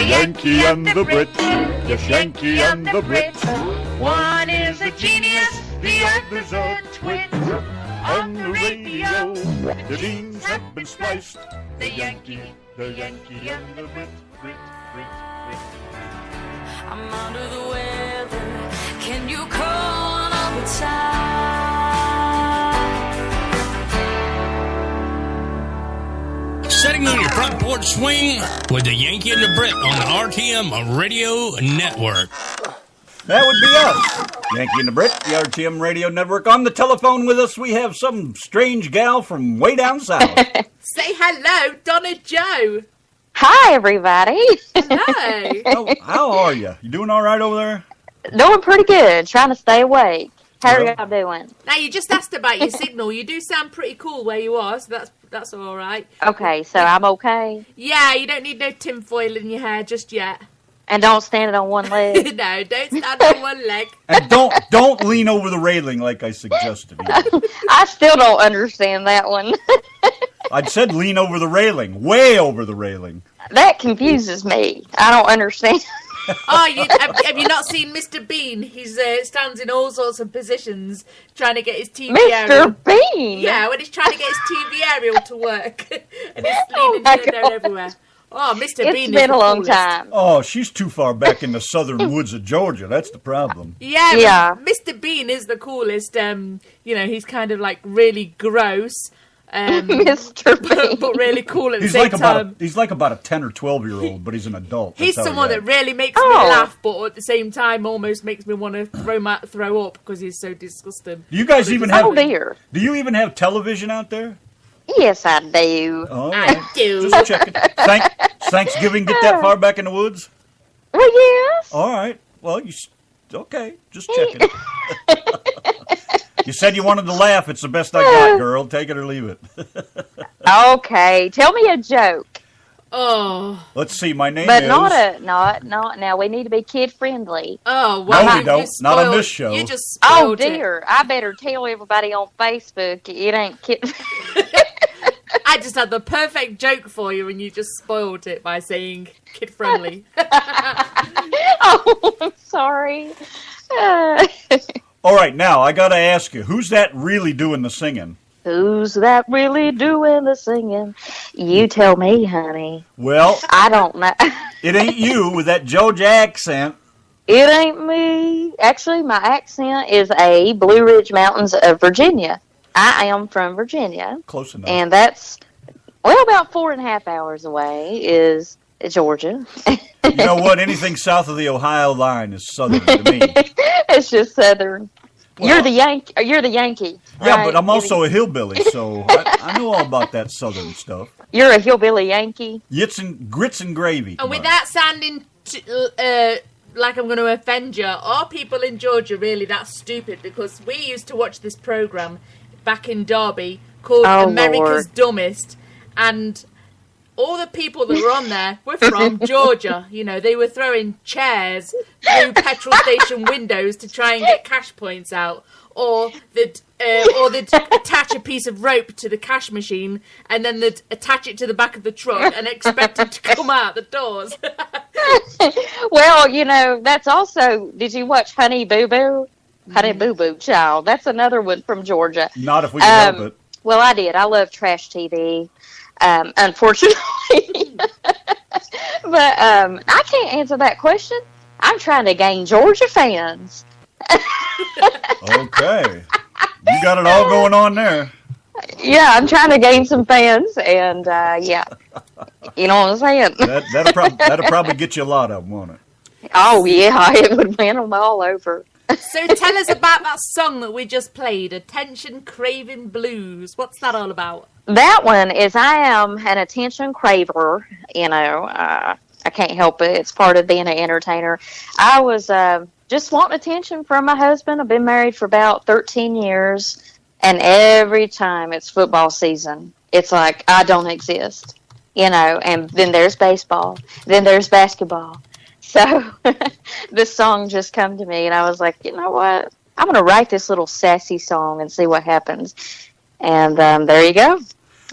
The Yankee and the Brit. Yes, Yankee and the Brit. One is a genius, the other's a twit. On the radio, the beans have been spliced. The Yankee and the Brit, Brit, Brit, Brit. I'm under the weather. Can you call an overtime? Sitting on your front porch swing with the Yankee and the Brit on the RTM Radio Network. That would be us. Yankee and the Brit, the RTM Radio Network. On the telephone with us, we have some strange gal from way down south. Say hello, Donna Joe. Hi, everybody. Hello. How are you? You doing all right over there? Doing pretty good. Trying to stay awake. How are y'all doing? Now, you just asked about your signal. You do sound pretty cool where you are, so that's all right. Okay, so I'm okay? Yeah, you don't need no tinfoil in your hair just yet. And don't stand it on one leg? No, don't stand on one leg. And don't lean over the railing like I suggested. I still don't understand that one. I'd said lean over the railing, way over the railing. That confuses me. I don't understand. Oh, have you not seen Mr. Bean? He stands in all sorts of positions trying to get his TV aerial. Mr. Bean? Yeah, when he's trying to get his TV aerial to work. And he's leaning here and there everywhere. Oh, Mr. Bean It's been a long time. Oh, she's too far back in the southern woods of Georgia. That's the problem. Yeah. Mr. Bean is the coolest. He's kind of like really gross. Mr. Bean. But really cool at the same time. He's like about a 10 or 12-year-old, but he's an adult. He's someone that really makes me laugh, but at the same time almost makes me want to throw up because he's so disgusting. Do you guys even have... Oh, dear. Do you even have television out there? Yes, I do. Oh, I do. Just checking. Thanksgiving get that far back in the woods? Well, yes. All right. Well, okay. Just checking. You said you wanted to laugh. It's the best I got, girl. Take it or leave it. Okay. Tell me a joke. Oh. Let's see. My name but is... not. Now, we need to be kid-friendly. Oh, well. No, we don't. Not on this show. You just spoiled dear. It. I better tell everybody on Facebook it ain't kid... I just had the perfect joke for you, and you just spoiled it by saying kid-friendly. Oh, I'm sorry. All right, now, I got to ask you, who's that really doing the singing? Who's that really doing the singing? You tell me, honey. Well... I don't know. It ain't you with that Georgia accent. It ain't me. Actually, my accent is Blue Ridge Mountains of Virginia. I am from Virginia. Close enough. And that's, about 4.5 hours away is Georgia. You know what? Anything south of the Ohio line is southern to me. It's just southern. Well, you're the Yankee. Yeah, right? but I'm also a hillbilly, so I know all about that southern stuff. You're a hillbilly Yankee? Grits and gravy. And without sounding like I'm going to offend you, are people in Georgia really that stupid? Because we used to watch this program back in Derby called America's Lord. Dumbest, and all the people that were on there were from Georgia. You know, they were throwing chairs through petrol station windows to try and get cash points out, or they'd attach a piece of rope to the cash machine and then they'd attach it to the back of the truck and expect it to come out the doors. Well, that's also, did you watch Honey Boo Boo? Honey Boo Boo, child. That's another one from Georgia. Not if we can help it. Well, I did. I love trash TV, unfortunately. But I can't answer that question. I'm trying to gain Georgia fans. Okay. You got it all going on there. Yeah, I'm trying to gain some fans, and yeah. You know what I'm saying? That'll probably get you a lot of them, won't it? Oh, yeah. It would win them all over. So tell us about that song that we just played, Attention Craving Blues. What's that all about? That one is I am an attention craver, I can't help it. It's part of being an entertainer. I was just wanting attention from my husband. I've been married for about 13 years, and every time it's football season, it's like I don't exist, and then there's baseball, then there's basketball. So this song just come to me, and I was like, you know what? I'm going to write this little sassy song and see what happens. And there you go.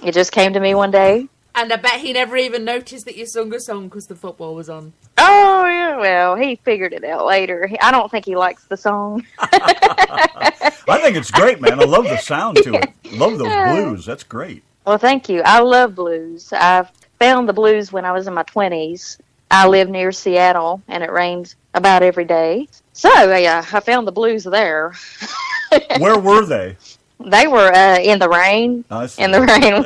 It just came to me one day. And I bet he never even noticed that you sung a song because the football was on. Oh, yeah, well, he figured it out later. I don't think he likes the song. I think it's great, man. I love the sound to it. Love those blues. That's great. Well, thank you. I love blues. I found the blues when I was in my 20s. I live near Seattle, and it rains about every day. So, yeah, I found the blues there. Where were they? They were in the rain. I see. In the rain.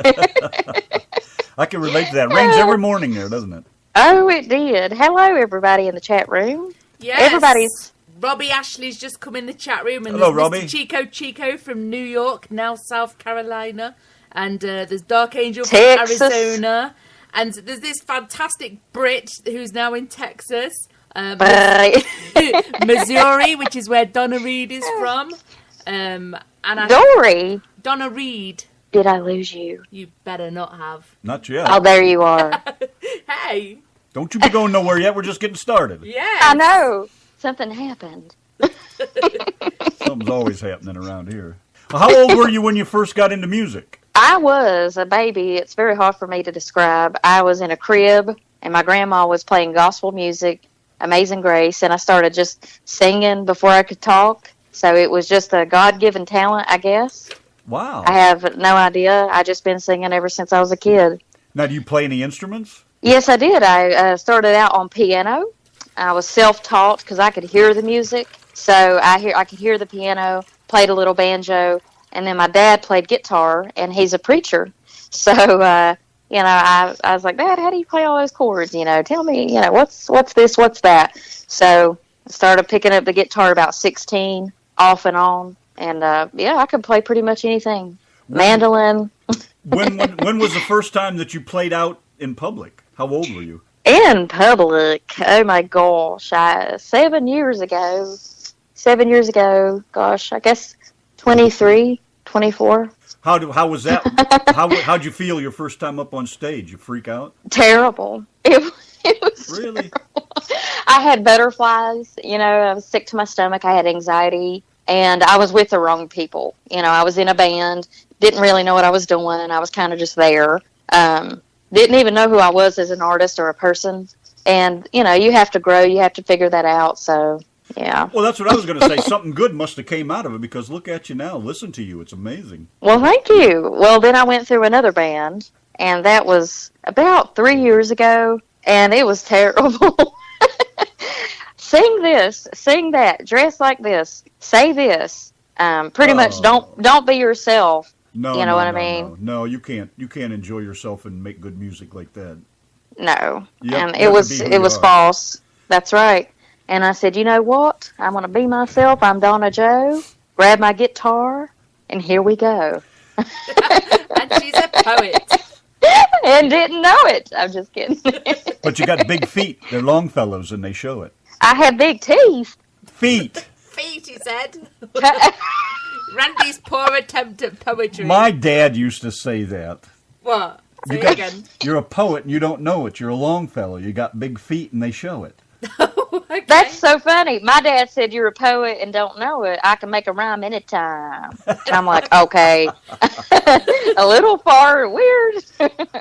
I can relate to that. Rains every morning there, doesn't it? Oh, it did. Hello, everybody in the chat room. Yes. Everybody's... Robbie Ashley's just come in the chat room. And Hello, there's Robbie. Mr. Chico from New York, now South Carolina. And there's Dark Angel from Texas. Arizona. And there's this fantastic Brit who's now in Texas. Missouri, which is where Donna Reed is from. Dory, Donna Reed. did I lose you? You better not have. Not yet. Oh, there you are. Hey. Don't you be going nowhere yet. We're just getting started. Yeah. I know. Something happened. Something's always happening around here. Well, how old were you when you first got into music? I was a baby. It's very hard for me to describe. I was in a crib, and my grandma was playing gospel music, Amazing Grace, and I started just singing before I could talk. So it was just a God-given talent, I guess. Wow. I have no idea. I just been singing ever since I was a kid. Now, do you play any instruments? Yes, I did. I started out on piano. I was self-taught because I could hear the music. So I could hear the piano, played a little banjo, and then my dad played guitar, and he's a preacher. So, I was like, Dad, how do you play all those chords? Tell me, what's this, what's that? So I started picking up the guitar about 16, off and on. And, I could play pretty much anything. Mandolin. When was the first time that you played out in public? How old were you? In public, oh my gosh, 7 years ago. 7 years ago, gosh, I guess 23, 24. How was that? How'd you feel your first time up on stage? You freak out? Terrible. It was Really? terrible. I had butterflies. I was sick to my stomach. I had anxiety, and I was with the wrong people. I was in a band, didn't really know what I was doing. I was kind of just there. Didn't even know who I was as an artist or a person. And, you have to grow. You have to figure that out. So, yeah. Well, that's what I was going to say. Something good must have came out of it, because look at you now. Listen to you. It's amazing. Well, thank you. Well, then I went through another band, and that was about 3 years ago, and it was terrible. Sing this, sing that, dress like this, say this. Pretty much don't be yourself. No, you know what I mean? No, you can't. You can't enjoy yourself and make good music like that. No, Yep, and you have to be who it you was are. false. That's right. And I said, you know what? I'm going to be myself. I'm Donna Joe. Grab my guitar, and here we go. And she's a poet. And didn't know it. I'm just kidding. But you got big feet. They're Longfellows, and they show it. I have big teeth. Feet. Feet, he said. Randy's poor attempt at poetry. My dad used to say that. What? Say You it got- again. You're a poet and you don't know it. You're a Longfellow. You got big feet and they show it. Okay. That's so funny. My dad said you're a poet and don't know it. I can make a rhyme anytime. And I'm like, okay. A little far weird.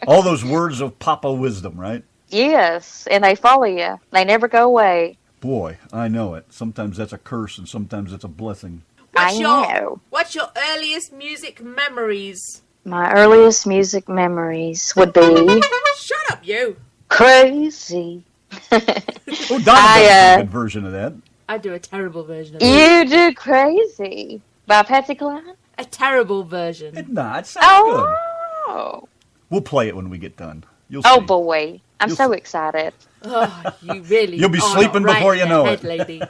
All those words of Papa wisdom, right? Yes, and they follow you. They never go away. Boy, I know it. Sometimes that's a curse and sometimes it's a blessing. What's I your, know. What's your earliest music memories? My earliest music memories would be Shut up, you. Crazy. Oh, Donna does a good version of that. I do a terrible version of it. You do Crazy by Patsy Cline. A terrible version. Nah, it sounds good. Oh, We'll play it when we get done. You'll see. oh boy. I'm You'll so see. excited. Oh, you really You'll be are sleeping right before in you the know head, it. lady.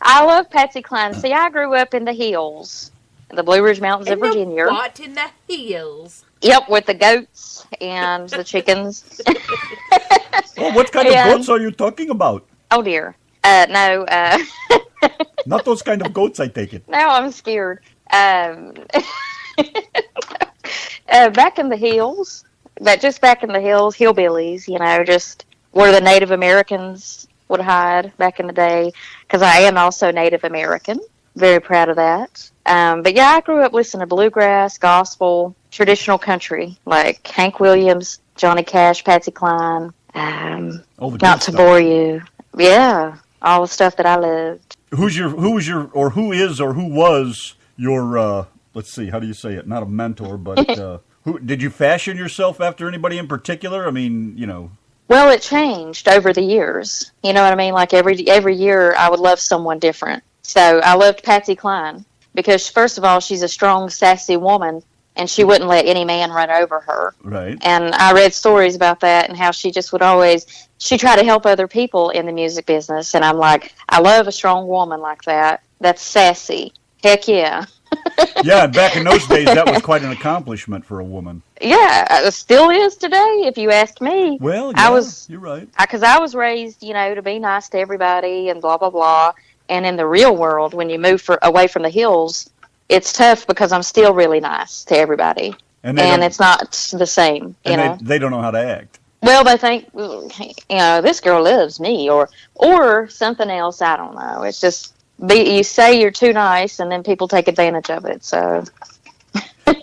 I love Patsy Cline. See, I grew up in the hills, the Blue Ridge Mountains of In the Virginia. what? In the heels. Yep, with the goats and the chickens. Oh, what kind of Yeah. goats are you talking about? Oh dear. No. Not those kind of goats, I take it. Now I'm scared. Back in the hills, but just back in the hills, hillbillies, just where the Native Americans would hide back in the day, because I am also Native American. very proud of that. But yeah, I grew up listening to bluegrass, gospel, traditional country, like Hank Williams, Johnny Cash, Patsy Cline, Not to Bore You. Yeah, all the stuff that I loved. Who was your, let's see, how do you say it? Not a mentor, but who did you fashion yourself after anybody in particular? I mean, you know. Well, it changed over the years. You know what I mean? Like every year I would love someone different. So I loved Patsy Cline because, first of all, she's a strong, sassy woman, and she wouldn't let any man run over her. Right. And I read stories about that and how she just would she tried to help other people in the music business. And I'm like, I love a strong woman like that. That's sassy. Heck yeah. Yeah, and back in those days, that was quite an accomplishment for a woman. Yeah, it still is today, if you ask me. Well, yeah, you're right. Because I was raised, to be nice to everybody and blah, blah, blah. And in the real world, when you move away from the hills, it's tough because I'm still really nice to everybody. And it's not the same, They don't know how to act. Well, they think, this girl loves me or something else. I don't know. It's just... you say you're too nice, and then people take advantage of it. So,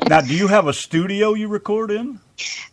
now, do you have a studio you record in?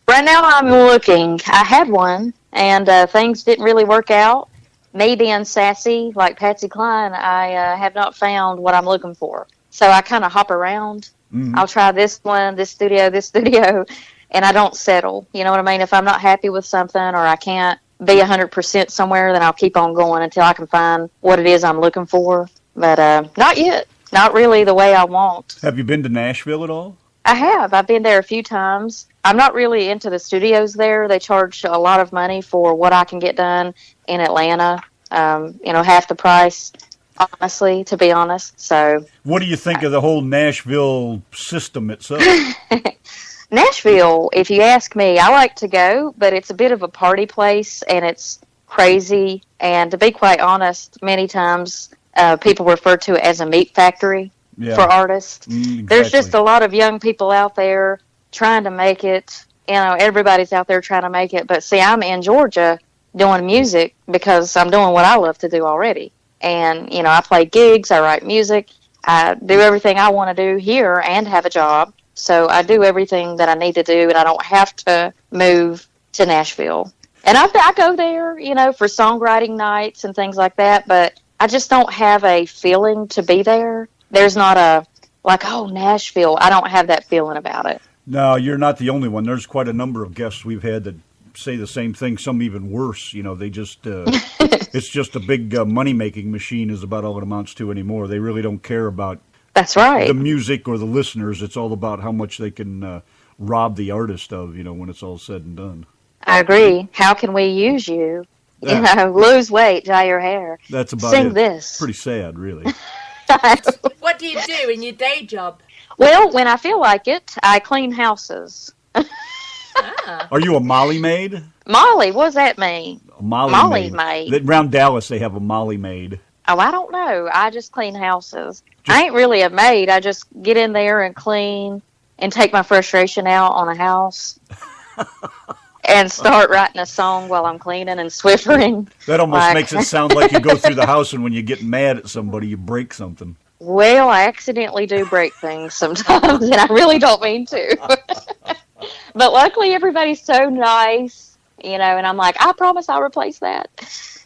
Right now, I'm looking. I had one, and things didn't really work out. Me being sassy like Patsy Cline, I have not found what I'm looking for. So I kind of hop around. Mm-hmm. I'll try this one, this studio, and I don't settle. You know what I mean? If I'm not happy with something or I can't be 100% somewhere, then I'll keep on going until I can find what it is I'm looking for. But not yet. Not really the way I want. Have you been to Nashville at all? I have. I've been there a few times. I'm not really into the studios there. They charge a lot of money for what I can get done in Atlanta. Half the price, honestly, to be honest. So, what do you think of the whole Nashville system itself? Nashville, if you ask me, I like to go, but it's a bit of a party place, and it's crazy. And to be quite honest, many times people refer to it as a meat factory for artists. Exactly. There's just a lot of young people out there trying to make it. Everybody's out there trying to make it. But see, I'm in Georgia doing music because I'm doing what I love to do already. And, I play gigs, I write music, I do everything I want to do here and have a job. So I do everything that I need to do, and I don't have to move to Nashville. And I go there, for songwriting nights and things like that, but I just don't have a feeling to be there. There's not Nashville. I don't have that feeling about it. No, you're not the only one. There's quite a number of guests we've had that say the same thing, some even worse. They just, it's just a big money-making machine is about all it amounts to anymore. They really don't care about That's right. the music or the listeners. It's all about how much they can rob the artist of, when it's all said and done. I agree. How can we use you? Yeah. Lose weight, dye your hair. That's about Sing it. this. Pretty sad, really. What do you do in your day job? Well, when I feel like it, I clean houses. Are you a Molly maid? Molly, what does that mean? Molly maid. Around Dallas, they have a Molly maid. Oh, I don't know. I just clean houses. I ain't really a maid. I just get in there and clean and take my frustration out on a house and start writing a song while I'm cleaning and swiffering. That almost makes it sound like you go through the house and when you get mad at somebody, you break something. Well, I accidentally do break things sometimes, and I really don't mean to. But luckily, everybody's so nice, and I'm like, I promise I'll replace that.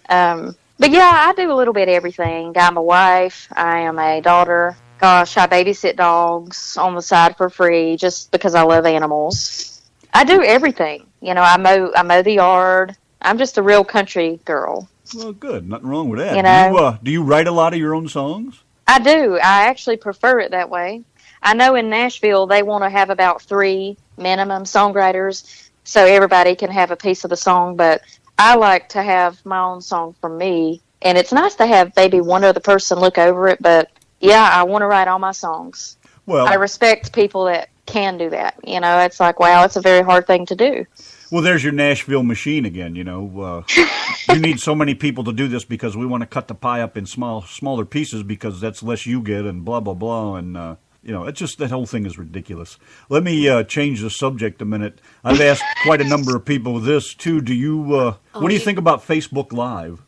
But yeah, I do a little bit of everything. I'm a wife. I am a daughter. Gosh, I babysit dogs on the side for free just because I love animals. I do everything. I mow the yard. I'm just a real country girl. Well, good. Nothing wrong with that. Do you write a lot of your own songs? I do. I actually prefer it that way. I know in Nashville they want to have about 3 minimum songwriters so everybody can have a piece of the song, but I like to have my own song for me, and it's nice to have maybe one other person look over it, but yeah, I want to write all my songs. Well, I respect people that can do that. It's like, wow, it's a very hard thing to do. Well, there's your Nashville machine again, You need so many people to do this because we want to cut the pie up in smaller pieces because that's less you get and blah, blah, blah. And, it's just that whole thing is ridiculous. Let me change the subject a minute. I've asked quite a number of people this, too. Do you, what do you think about Facebook Live?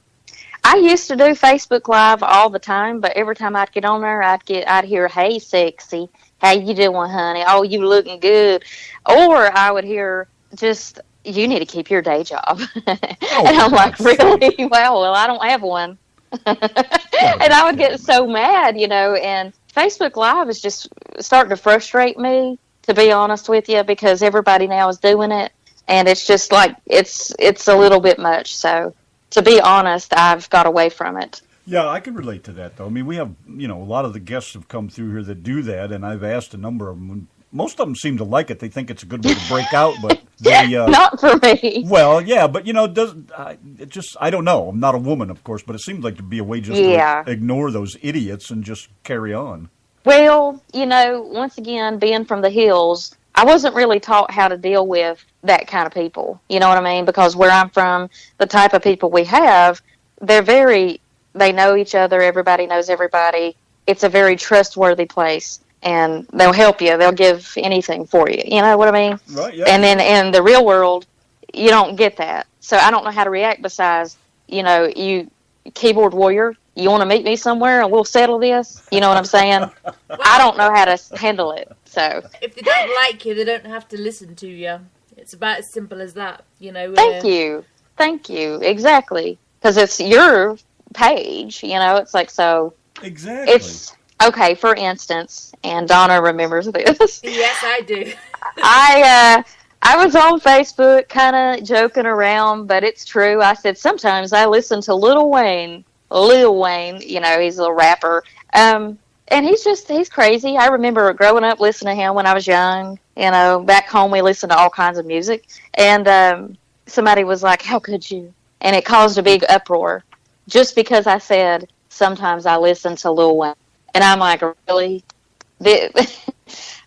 I used to do Facebook Live all the time, but every time I'd get on there, I'd hear, "Hey, sexy, how you doing, honey? Oh, you looking good," or I would hear just, "You need to keep your day job," and I'm like, "Really? Well, I don't have one." And I would get so mad, and Facebook Live is just starting to frustrate me, to be honest with you, because everybody now is doing it, and it's just like, it's a little bit much. So, to be honest, I've got away from it. Yeah, I can relate to that, though. I mean, we have, a lot of the guests have come through here that do that, and I've asked a number of them. Most of them seem to like it. They think it's a good way to break out, but they... Not for me. Well, yeah, but, I don't know. I'm not a woman, of course, but it seems like to be a way just to ignore those idiots and just carry on. Well, once again, being from the hills, I wasn't really taught how to deal with that kind of people. You know what I mean? Because where I'm from, the type of people we have, they know each other. Everybody knows everybody. It's a very trustworthy place. And they'll help you. They'll give anything for you. You know what I mean? Right, yeah. And then in the real world, you don't get that. So I don't know how to react besides, you keyboard warrior, you want to meet me somewhere and we'll settle this? You know what I'm saying? I don't know how to handle it. So if they don't like you, they don't have to listen to you. It's about as simple as that, Thank you. Exactly. Because it's your page, it's like, so. Exactly. It's. Okay, for instance, and Donna remembers this. Yes, I do. I was on Facebook kind of joking around, but it's true. I said sometimes I listen to Lil Wayne. He's a little rapper. And he's crazy. I remember growing up listening to him when I was young. Back home we listened to all kinds of music. And somebody was like, "How could you?" And it caused a big uproar just because I said sometimes I listen to Lil Wayne. And I'm like, really?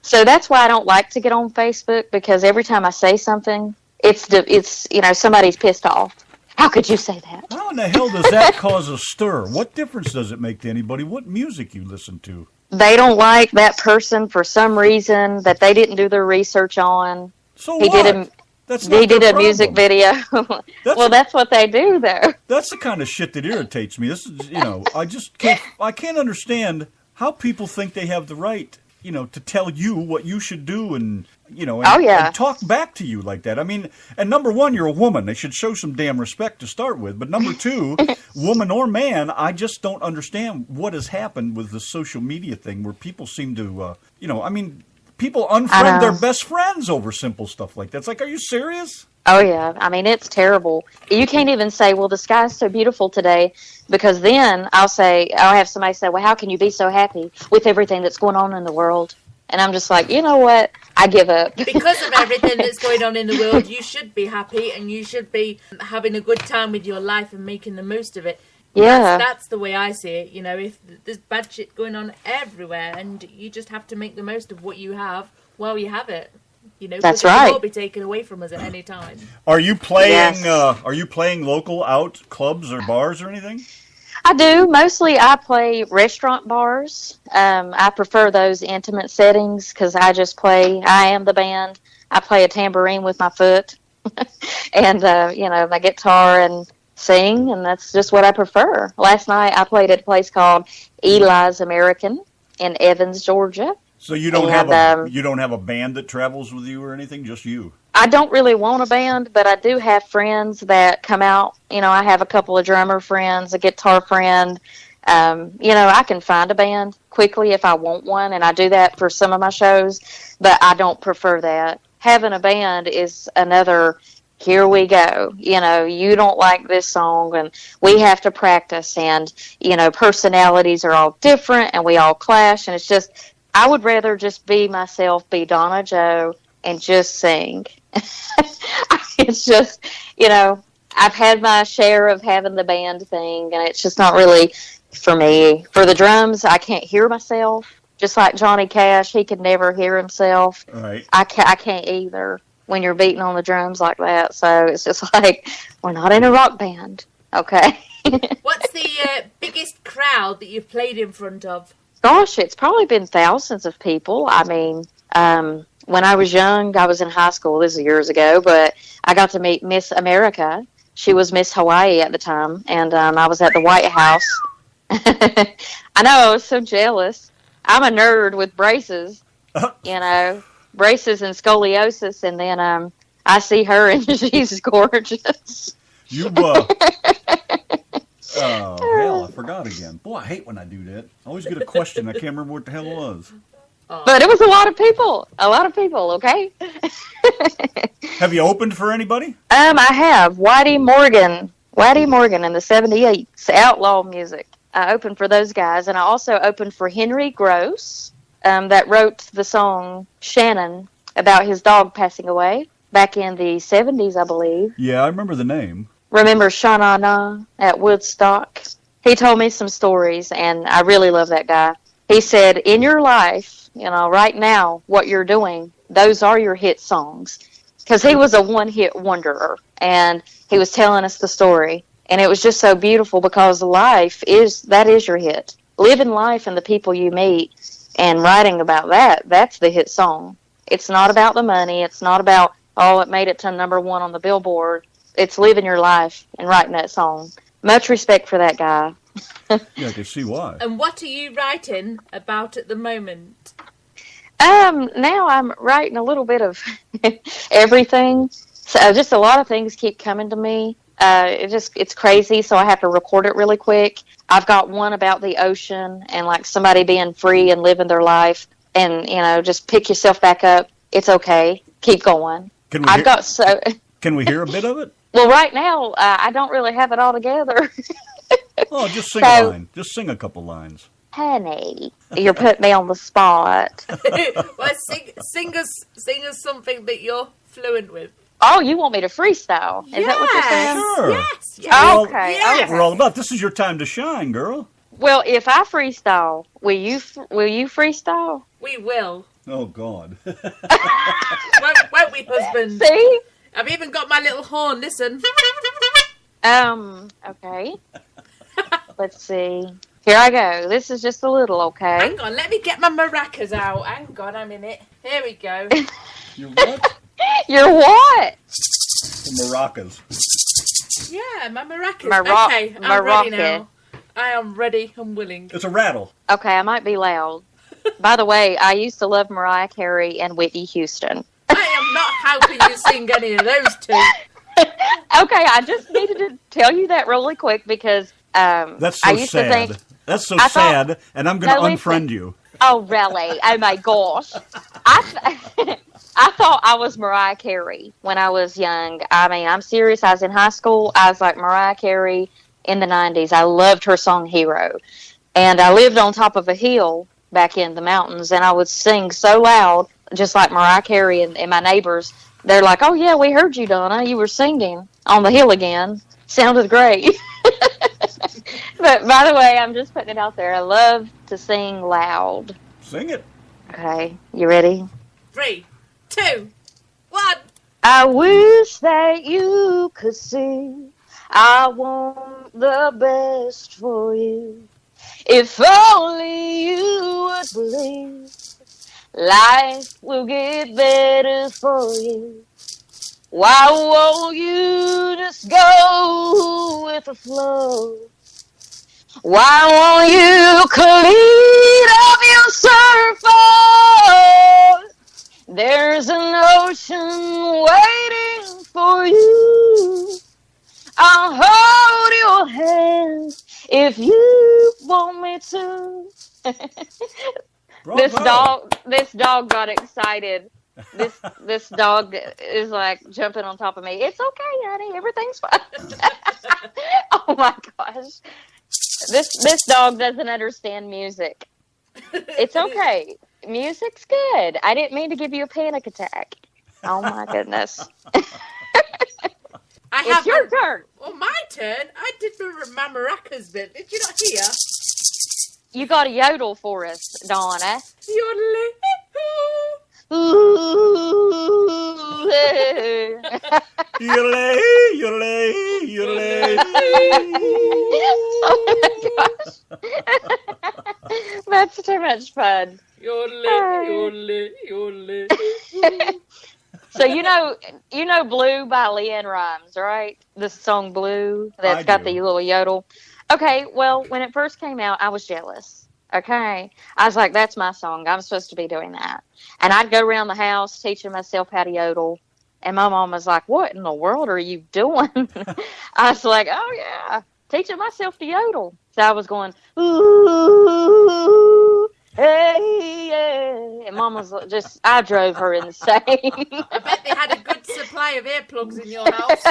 So that's why I don't like to get on Facebook, because every time I say something, it's somebody's pissed off. How could you say that? How in the hell does that cause a stir? What difference does it make to anybody what music you listen to? They don't like that person for some reason that they didn't do their research on. So what? He did a music video. That's what they do, though. That's the kind of shit that irritates me. This is, I can't understand how people think they have the right, to tell you what you should do and talk back to you like that. I mean, and number one, you're a woman. They should show some damn respect to start with. But number two, woman or man, I just don't understand what has happened with the social media thing where people seem to, people unfriend their best friends over simple stuff like that. It's like, are you serious? Oh, yeah. I mean, it's terrible. You can't even say, well, the sky's so beautiful today, because then I'll have somebody say, well, how can you be so happy with everything that's going on in the world? And I'm just like, you know what? I give up. Because of everything that's going on in the world, you should be happy and you should be having a good time with your life and making the most of it. Yeah. That's the way I see it. If there's bad shit going on everywhere, and you just have to make the most of what you have while you have it. That's right. It will be taken away from us at any time. Are you playing? Yes. Are you playing local out clubs or bars or anything? I do. Mostly, I play restaurant bars. I prefer those intimate settings because I just play. I am the band. I play a tambourine with my foot, and my guitar and sing, and that's just what I prefer. Last night, I played at a place called Eli's American in Evans, Georgia. So you don't have a band that travels with you or anything, just you? I don't really want a band, but I do have friends that come out. I have a couple of drummer friends, a guitar friend. I can find a band quickly if I want one, and I do that for some of my shows, but I don't prefer that. Having a band is another, here we go. You don't like this song, and we have to practice, and, personalities are all different, and we all clash, and it's just... I would rather just be myself, be Donna Joe, and just sing. It's just, I've had my share of having the band thing, and it's just not really for me. For the drums, I can't hear myself. Just like Johnny Cash, he could never hear himself. Right. I can't either when you're beating on the drums like that. So it's just like, we're not in a rock band, okay? What's the biggest crowd that you've played in front of? Gosh, it's probably been thousands of people. I mean, when I was young, I was in high school. This is years ago, but I got to meet Miss America. She was Miss Hawaii at the time, and I was at the White House. I know, I was so jealous. I'm a nerd with braces, braces and scoliosis, and then I see her and she's gorgeous. Oh, hell, I forgot again. Boy, I hate when I do that. I always get a question. I can't remember what the hell it was. But it was a lot of people, okay? Have you opened for anybody? I have. Whitey Morgan in the 78's Outlaw Music. I opened for those guys, and I also opened for Henry Gross, that wrote the song Shannon about his dog passing away back in the 70s, I believe. Yeah, I remember the name. Remember Sha-Na-Na at Woodstock? He told me some stories, and I really love that guy. He said, in your life, right now, what you're doing, those are your hit songs. Because he was a one-hit wonderer, and he was telling us the story. And it was just so beautiful because that is your hit. Living life and the people you meet and writing about that's the hit song. It's not about the money. It's not about, it made it to #1 on the Billboard. It's living your life and writing that song. Much respect for that guy. Yeah, I can see why. And what are you writing about at the moment? Now I'm writing a little bit of everything. So just a lot of things keep coming to me. It's crazy, so I have to record it really quick. I've got one about the ocean and like somebody being free and living their life, and just pick yourself back up. It's okay. Keep going. Can we hear a bit of it? Well, right now I don't really have it all together. Oh, just sing a line. Just sing a couple lines. Honey, you're putting me on the spot. Well, sing us something that you're fluent with. Oh, you want me to freestyle? Is that what you're saying? Sure. Yes. Oh, okay. Yes. Okay. We're all about. This is your time to shine, girl. Well, if I freestyle, will you freestyle? We will. Oh God. won't we, husband? See? I've even got my little horn. Listen. Okay. Let's see. Here I go. This is just a little, okay? Hang on, let me get my maracas out. Hang on a minute. Here we go. Your what? Your what? Maracas. Yeah, my maracas. Okay, I'm ready now. I am ready and willing. It's a rattle. Okay, I might be loud. By the way, I used to love Mariah Carey and Whitney Houston. I am not helping you sing any of those two. Okay, I just needed to tell you that really quick because that's so I used sad. to think that's so sad, and I'm going to unfriend you. Oh, really? Oh, my gosh. I thought I was Mariah Carey when I was young. I mean, I'm serious. I was in high school. I was like Mariah Carey in the 90s. I loved her song Hero. And I lived on top of a hill back in the mountains, and I would sing so loud, just like Mariah Carey, and my neighbors, they're like, oh, yeah, we heard you, Donna. You were singing on the hill again. Sounded great. But, by the way, I'm just putting it out there. I love to sing loud. Sing it. Okay, you ready? 3, 2, 1. I wish that you could see I want the best for you. If only you would believe life will get better for you. Why won't you just go with the flow? Why won't you clean up your surfboard? There's an ocean waiting for you. I'll hold your hand if you want me to. This dog got excited. This dog is like jumping on top of me. It's okay, honey. Everything's fine. Oh my gosh. This dog doesn't understand music. It's okay. Music's good. I didn't mean to give you a panic attack. Oh my goodness. It's your turn. Well, my turn? I did the maracas bit. Did you not hear? You got a yodel for us, Donna. Yodeling. Ooh. Yodelay, yodelay, yodelay. Oh my gosh. That's too much fun. Yodeling, yodeling, yodeling. So you know "Blue" by Leanne Rimes, right? The song "Blue" that's got the little yodel. Okay, well, when it first came out, I was jealous. Okay, I was like, "That's my song. I'm supposed to be doing that." And I'd go around the house teaching myself how to yodel. And my mom was like, "What in the world are you doing?" I was like, "Oh yeah, teaching myself to yodel." So I was going, "Ooh, hey, yeah." And Mom was just, I drove her insane. I bet they had a good supply of earplugs in your house.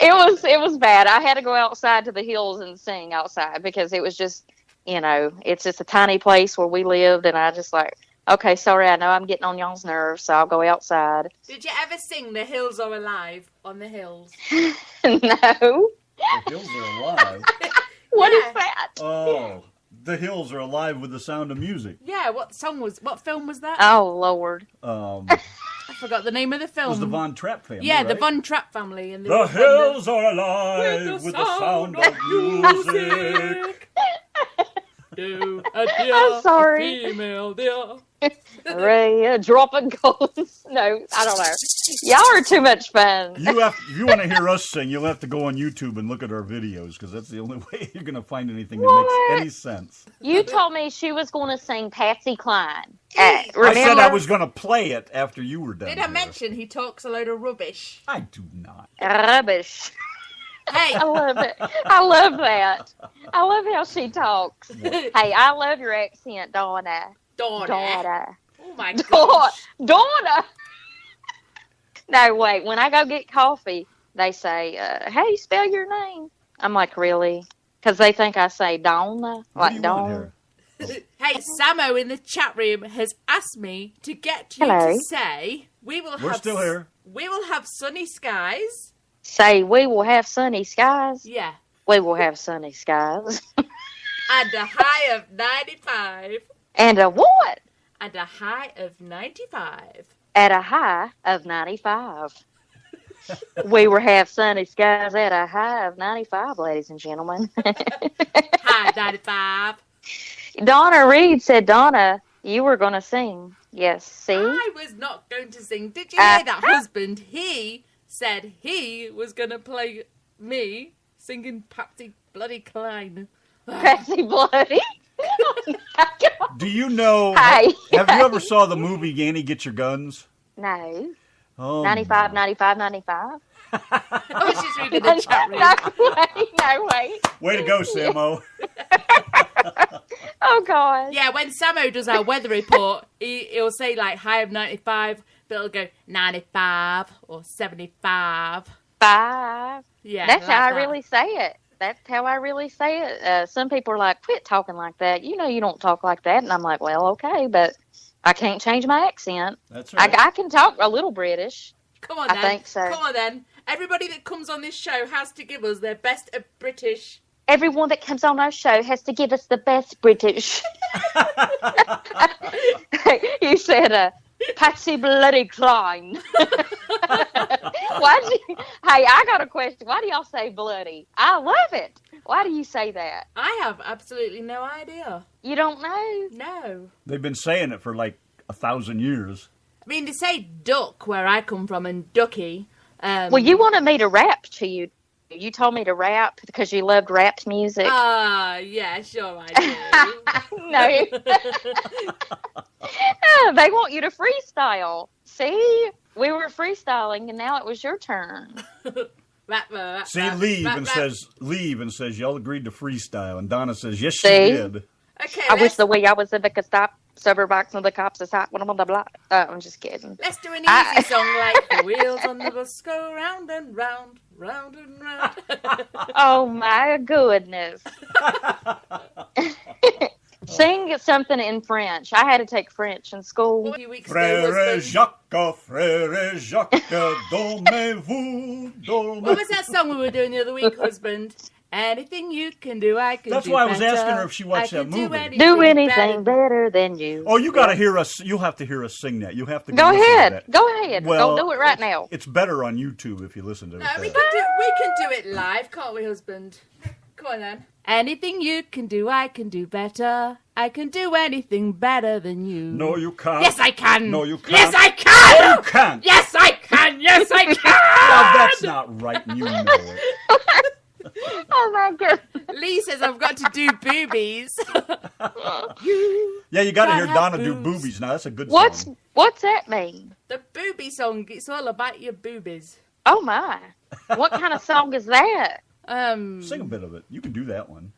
It was bad. I had to go outside to the hills and sing outside because it was just, it's just a tiny place where we lived, and I just like, okay, sorry, I know I'm getting on y'all's nerves, so I'll go outside. Did you ever sing "The Hills Are Alive" on the hills? No. The hills are alive. What is that? Oh, the hills are alive with the sound of music. Yeah, what film was that? Oh, Lord. I forgot the name of the film. It was the Von Trapp family, Yeah, right? the Von Trapp family. And the hills are alive with the sound of music. Do a deer, I'm sorry. a female deer. Ray, a drop of gold. No, I don't know. Y'all are too much fun. If you want to hear us sing, you'll have to go on YouTube and look at our videos, because that's the only way you're going to find anything that makes any sense. You told me she was going to sing Patsy Cline. Remember? I said I was going to play it after you were done. Did I mention he talks a load of rubbish? I do not. Rubbish. Hey. I love it. I love that. I love how she talks. Hey, I love your accent, Donna. Donna. Oh my gosh. Donna. No, wait. When I go get coffee, they say, how do you spell your name? I'm like, really? Because they think I say Donna. Like Donna. Hey, Samo in the chat room has asked me to get you to say, we're still here. We will have sunny skies. Say, we will have sunny skies. Yeah. We will have sunny skies. And a high of 95. And a what? And a high of 95. At a high of 95. We will have sunny skies at a high of 95, ladies and gentlemen. High 95. Donna Reed said, Donna, you were going to sing. Yes, see? I was not going to sing. Did you hear that, husband? He said he was going to play me singing Patsy Bloody Cline. Patsy Bloody? Oh my God. Do you know, Hi. have you ever saw the movie Yanny, Get Your Guns? No. Oh, 95, 95, 95. Oh, she's reading the chat room. No way. Way to go, Samo. Oh, God. Yeah, when Samo does our weather report, he'll say like high of 95, but it'll go 95 or 75. 5. Yeah, That's like how I that. really say it. That's how I really say it. Some people are like, quit talking like that. You know you don't talk like that. And I'm like, well, okay, but I can't change my accent. That's right. I can talk a little British. Come on, then. I think so. Come on, then. Everybody that comes on this show has to give us their best of British. Everyone that comes on our show has to give us the best British. You said, Patsy Bloody Cline. Hey, I got a question. Why do y'all say bloody? I love it. Why do you say that? I have absolutely no idea. You don't know? No. They've been saying it for like 1,000 years. I mean, they say duck where I come from and ducky. Well, you wanted me to rap to you. You told me to rap because you loved rap music. Yeah, sure I do. No. They want you to freestyle. See? We were freestyling and now it was your turn. See, leave and says y'all agreed to freestyle, and Donna says yes, See? she did. Okay, I wish the way I was in the stop sober box and the cops is hot when I'm on the block. I'm just kidding. Let's do an easy song like the wheels on the bus go round and round, round and round. Oh my goodness. Sing something in French. I had to take French in school. Frère Jacques, frère Jacques, dormez-vous, dormez-vous. What was that song we were doing the other week, husband? Anything you can do, I can do. That's why I was better. asking her if she watched that movie. Do anything better than you. Oh, you got to hear us. You'll have to hear us sing that. You have to Go listen to ahead. that. Go ahead. Well, Go do it right now. It's better on YouTube if you listen to it. No, we can do it live, can't we, husband? Come on then. Anything you can do, I can do better. I can do anything better than you. No, you can't. Yes, I can. No, you can't. Yes, I can. No, you can't. Yes, I can. Yes, I can. Now, that's not right, and you know it. Oh my god. Lee says I've got to do boobies. Yeah, you got to hear Gotta have Donna do boobs. boobies. Now, that's a good song. What's that mean? The booby song, it's all about your boobies. Oh my. What kind of song is that? Sing a bit of it. You can do that one.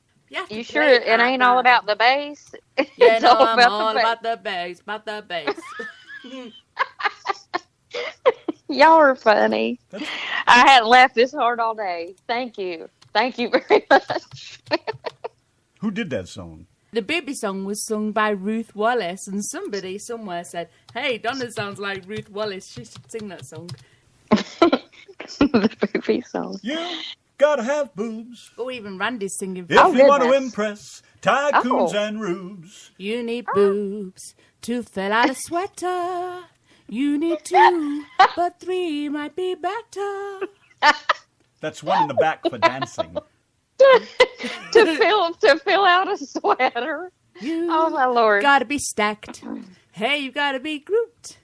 You sure it ain't all about the bass? Yeah, It's no, all I'm about all the bass. about the bass, about the bass. Y'all are funny. I hadn't laughed this hard all day. Thank you. Thank you very much. Who did that song? The booby song was sung by Ruth Wallace, and somebody somewhere said, "Hey, Donna sounds like Ruth Wallace. She should sing that song." The booby song. You gotta have boobs Oh, even Randy's singing. if you want to goodness. impress tycoons Oh. and rubes. You need boobs to fill out a sweater. You need 2, but 3 might be better. That's one in the back for dancing. to fill out a sweater. You Oh my lord. gotta be stacked. Hey, you gotta be grouped,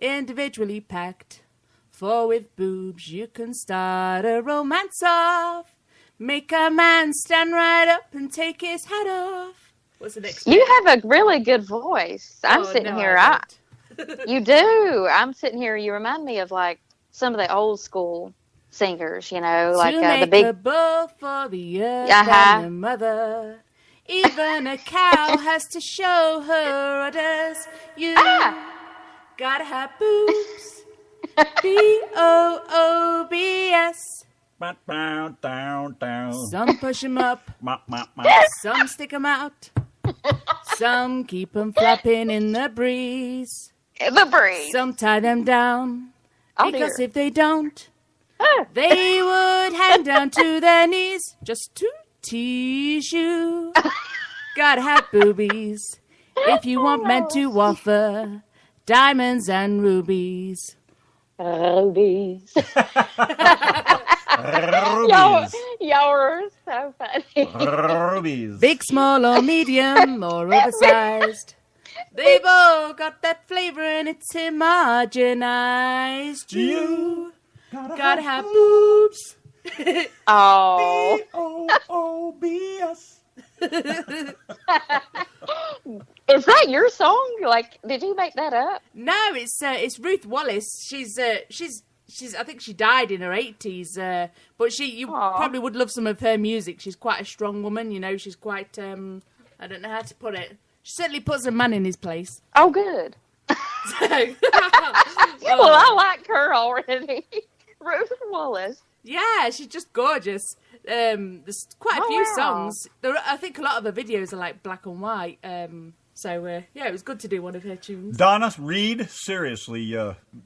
individually packed. For with boobs you can start a romance off. Make a man stand right up and take his hat off. What's the next? You have a really good voice. I'm sitting no, here. I You do. I'm sitting here. You remind me of like some of the old school singers, you know, like to the make big. a bow for the earth Uh-huh. and the mother. Even a cow has to show her udders. You gotta have boobs. B-O-O-B-S. Down. Some push 'em up, some stick 'em out. Some keep 'em flapping in the breeze. The breeze. Some tie them down, Oh, because dear. if they don't, they would hang down to their knees just to tease you. Gotta have boobies if you want men to offer diamonds and rubies. Rubies. Rubies. Y'all are so funny. Rubies. Big, small, or medium, or oversized. They've all got that flavor and it's homogenized. You gotta have boobs. Oh. B-O-O-B-S. Is that your song? Like, did you make that up? No, it's Ruth Wallace. She's I think she died in her 80s. But you Aw. probably would love some of her music. She's quite a strong woman, you know. She's quite I don't know how to put it. She certainly puts a man in his place. Oh, good. Well, I like her already. Ruth Wallace. Yeah, she's just gorgeous. There's quite a few wow. songs. I think a lot of her videos are like black and white. So it was good to do one of her tunes. Donna Reed, seriously.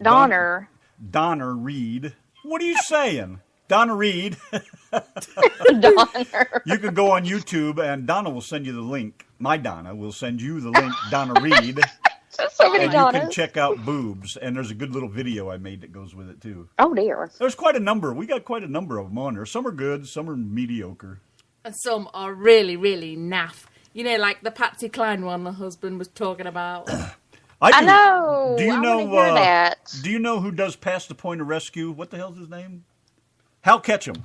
Donner. Donna Reed. What are you saying? Donna Reed. Donner. You can go on YouTube and Donna will send you the link. My Donna will send you the link, Donna Reed. So many And you can Donnas. check out boobs. And there's a good little video I made that goes with it, too. Oh, dear. There's quite a number. We got quite a number of them on there. Some are good, some are mediocre. And some are really, really naff. You know, like the Patsy Cline one the husband was talking about. I know. Do you I know? wanna hear that. Do you know who does Past the Point of Rescue? What the hell's his name? Hal Ketchum.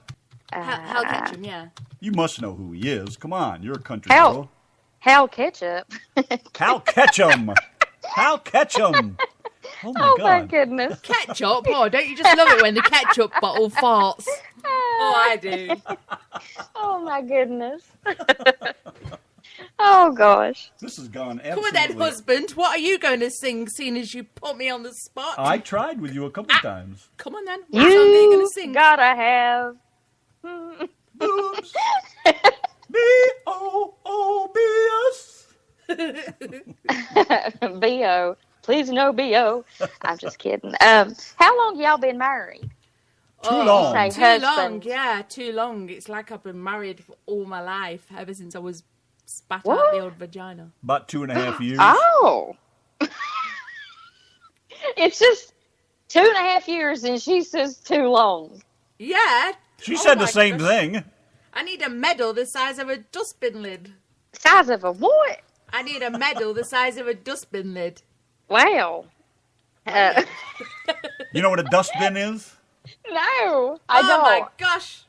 Hal Ketchum, yeah. You must know who he is. Come on, you're a country Hal. girl. Hal Ketchup. Hal Ketchum. Hal Ketchum. Oh my Oh, God. my goodness. Ketchup? Oh, don't you just love it when the ketchup bottle farts? Oh, I do. Oh, my goodness. Oh, gosh. This has gone Come on absolutely. then, husband. What are you going to sing, seeing as you put me on the spot? I tried with you a couple times. Come on then. What song are you going to sing? Gotta have. Boobs. B-O-O-B-S. B.O. Please no B.O. I'm just kidding. How long y'all been married? Too long. Say Too husband. long, yeah, too long. It's like I've been married for all my life, ever since I was spat out What? the old vagina. About 2.5 years. Oh. It's just 2.5 years and she says too long. Yeah. She Oh said the my same gosh. thing. I need a medal the size of a dustbin lid. Size of a what? I need a medal the size of a dustbin lid. Wow. You know what a dustbin is? No, I don't. Oh my gosh.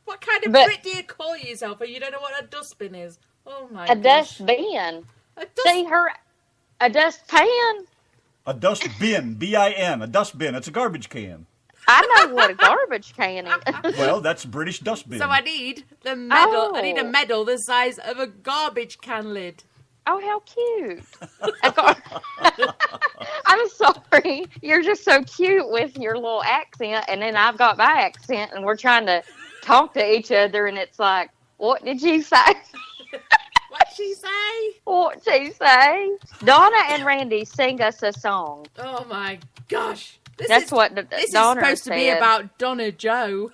What kind of Brit do you call yourself and you don't know what a dustbin is? Oh my gosh. A dustbin. See her, a dustpan. A dustbin, B-I-N, a dustbin. It's a garbage can. I know what a garbage can is. Well, that's British dustbin. So I need the medal. Oh. I need a medal the size of a garbage can lid. Oh, how cute. I'm sorry. You're just so cute with your little accent, and then I've got my accent, and we're trying to talk to each other, and it's like, what did you say? What'd she say? What'd she say? Donna and Randy sing us a song. Oh my gosh. That's is, what This Donna is supposed to be said. about Donna Joe.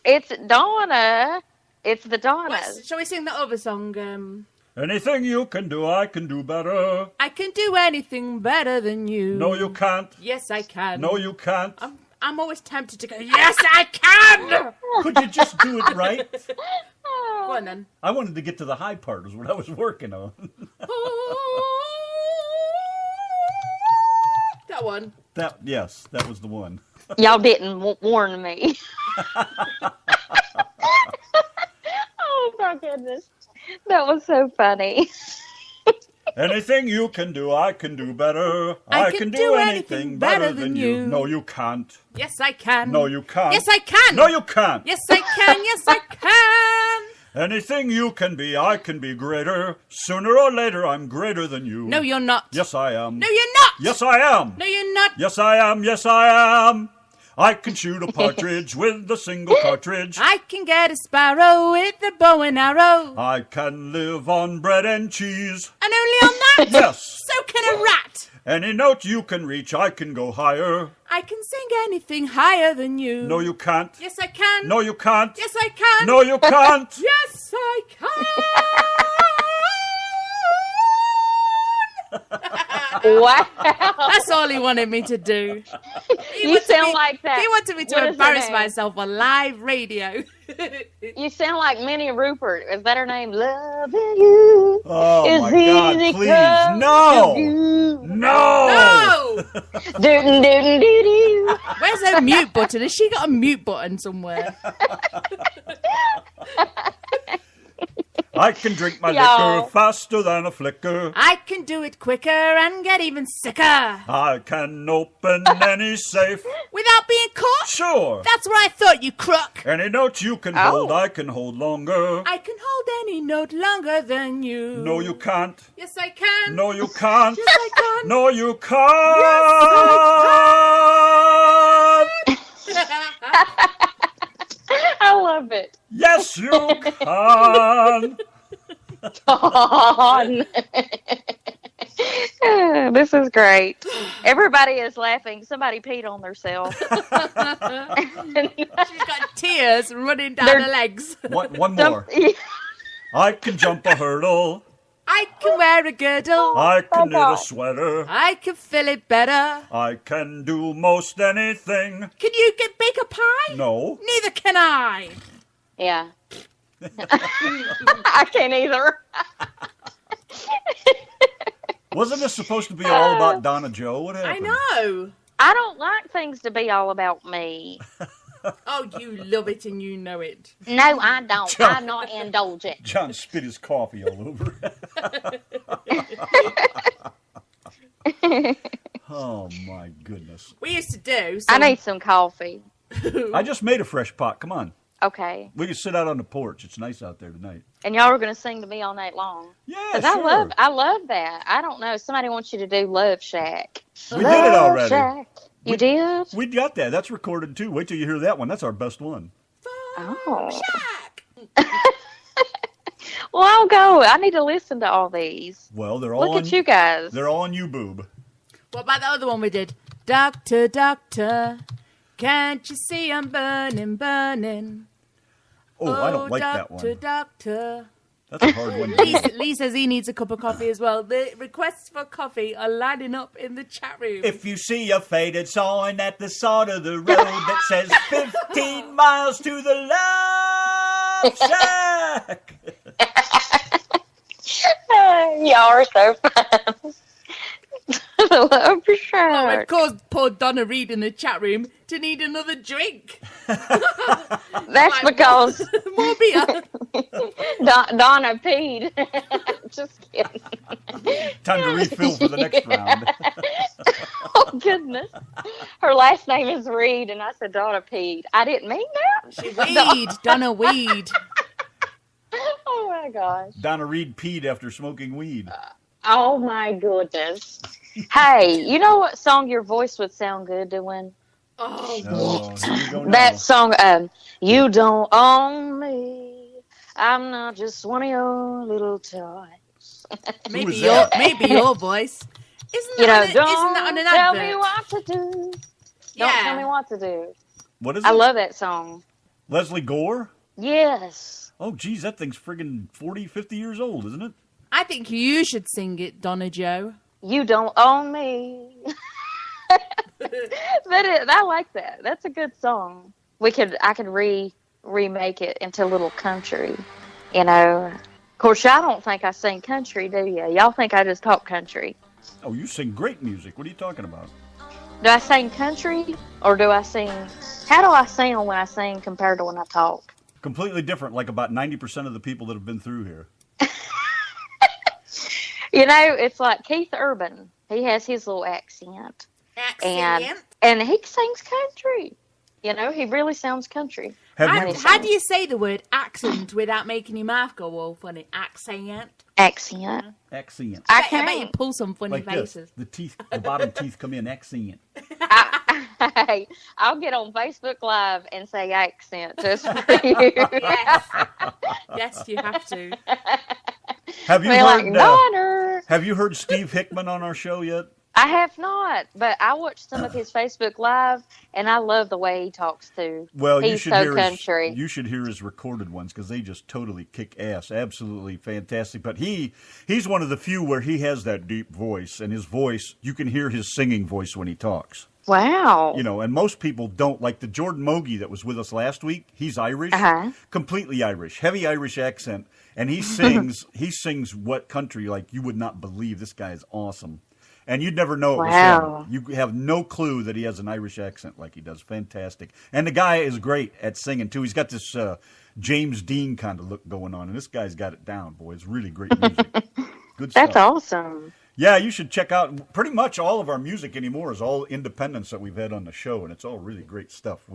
It's Donna. It's the Donnas. Shall we sing the other song? Anything you can do, I can do better. I can do anything better than you. No, you can't. Yes, I can. No, you can't. I'm always tempted to go, yes, I can! Could you just do it right? Go on then. I wanted to get to the high part is what I was working on. That one. Yes, that was the one. Y'all didn't warn me. Oh, my goodness. That was so funny. Anything you can do, I can do better. I can do anything better than you. No, you can't. Yes, I can. No, you can't. Yes, I can. No, you can't. Yes, I can. Yes, I can. Anything you can be, I can be greater. Sooner or later, I'm greater than you. No, you're not. Yes, I am. No, you're not. Yes, I am. No, you're not. Yes, I am. Yes, I am. I can shoot a partridge with a single cartridge. I can get a sparrow with a bow and arrow. I can live on bread and cheese. And only on that? Yes. So can a rat. Any note you can reach, I can go higher. I can sing anything higher than you. No, you can't. Yes, I can. No, you can't. Yes, I can. No, you can't. Yes, I can. Wow. That's all he wanted me to do. You sound like that. He wanted me to What is her embarrass name? myself on live radio. You sound like Minnie Rupert. Is that her name? Loving you. Oh, is my God, easy please. come No. to you. No. No! Doo doo doo doo. Where's her mute button? Has she got a mute button somewhere? I can drink my Y'all. liquor faster than a flicker. I can do it quicker and get even sicker. I can open any safe. Without being caught? Sure. That's what I thought, you crook. Any note you can hold, I can hold longer. I can hold any note longer than you. No, you can't. Yes, I can. No, you can't. Yes, I can. No, you can't. I love it. Yes, you can. Dawn. This is great. Everybody is laughing. Somebody peed on themselves. She's got tears running down They're- her legs. One more. I can jump a hurdle. I can wear a girdle. I can knit a sweater. I can fill it better. I can do most anything. Can you bake a pie? No. Neither can I. Yeah. I can't either. Wasn't this supposed to be all about Donna Joe? What I happened? know. I don't like things to be all about me. Oh, you love it and you know it. No, I don't. John. I'm not indulgent. John spit his coffee all over. Oh, my goodness. We used to do. I need some coffee. I just made a fresh pot. Come on. Okay. We can sit out on the porch. It's nice out there tonight. And y'all are going to sing to me all night long. Yeah, Because sure. I love that. I don't know. Somebody wants you to do Love Shack. We did it already. Shack. You did? We got that. That's recorded, too. Wait till you hear that one. That's our best one. Oh. Shack. Well, I'll go. I need to listen to all these. Well, they're all Look on at you guys. They're all on you, boob. What about the other one we did? Doctor, doctor, can't you see I'm burning, burning? Oh, I don't like that doctor, one. doctor. That's a hard one. to do. Lee says he needs a cup of coffee as well. The requests for coffee are lining up in the chat room. If you see a faded sign at the side of the road that says 15 miles to the Love Shack. Y'all are so fun. I love your show. It caused poor Donna Reed in the chat room to need another drink. That's because more beer. Donna peed. Just kidding. Time to refill for the next round. Oh, goodness. Her last name is Reed, and I said Donna peed. I didn't mean that. She weed. Donna weed. Oh, my gosh. Donna Reed peed after smoking weed. Oh, my goodness. Hey, you know what song your voice would sound good doing? Oh, Here we go now. That song, You Don't Own Me. I'm not just one of your little toys. maybe is your that? maybe your voice. Isn't You know, that, isn't that on an tell advert? me what to do. Yeah. Don't tell me what to do. What is it? I love that song. Leslie Gore? Yes. Oh, geez, that thing's friggin' 40, 50 years old, isn't it? I think you should sing it, Donna Joe. You don't own me. I like that. That's a good song. I could remake it into a little country. You know. Of course, y'all don't think I sing country, do you? Y'all think I just talk country. Oh, you sing great music. What are you talking about? Do I sing country or do I sing? How do I sound when I sing compared to when I talk? Completely different, like about 90% of the people that have been through here. You know, it's like Keith Urban. He has his little accent. And he sings country. You know, he really sounds country. How do you say the word accent without making your mouth go all funny? Accent. Accent. Accent. I I bet you can't. pull some funny Like this. faces. The teeth, the bottom teeth come in. Accent. I'll get on Facebook Live and say accent just for you. Yes. Yes, you have to. Have you They're like, Donner. Have you heard Steve Hickman on our show yet? I have not, but I watched some of his Facebook Live, and I love the way he talks too. Well, He's you should so hear country. you should hear his recorded ones because they just totally kick ass. Absolutely fantastic. But he's one of the few where he has that deep voice, and his voice, you can hear his singing voice when he talks. Wow. You know, and most people don't. Like the Jordan Mogi that was with us last week, he's Irish, completely Irish, heavy Irish accent, and he sings what country like you would not believe. This guy is awesome. And you'd never know it was him. You have no clue that he has an Irish accent like he does. Fantastic. And the guy is great at singing, too. He's got this James Dean kind of look going on, and this guy's got it down, boy. It's really great music. Good stuff. That's awesome. Yeah, you should check out pretty much all of our music anymore is all independents that we've had on the show, and it's all really great stuff.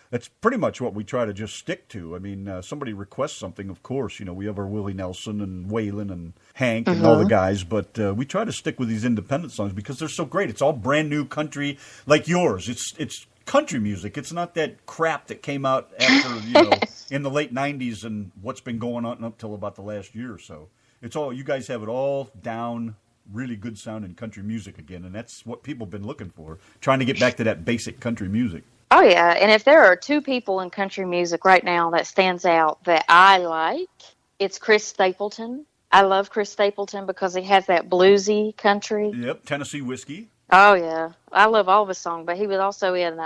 That's pretty much what we try to just stick to. I mean, somebody requests something, of course. You know, we have our Willie Nelson and Waylon and Hank and all the guys, but we try to stick with these independent songs because they're so great. It's all brand new country like yours. It's country music. It's not that crap that came out after, in the late 90s and what's been going on up till about the last year or so. It's all, you guys have it all down, really good sounding country music again, and that's what people have been looking for, trying to get back to that basic country music. Oh, yeah. And if there are two people in country music right now that stands out that I like, it's Chris Stapleton. I love Chris Stapleton because he has that bluesy country. Yep, Tennessee Whiskey. Oh, yeah. I love all of his songs, but he was also in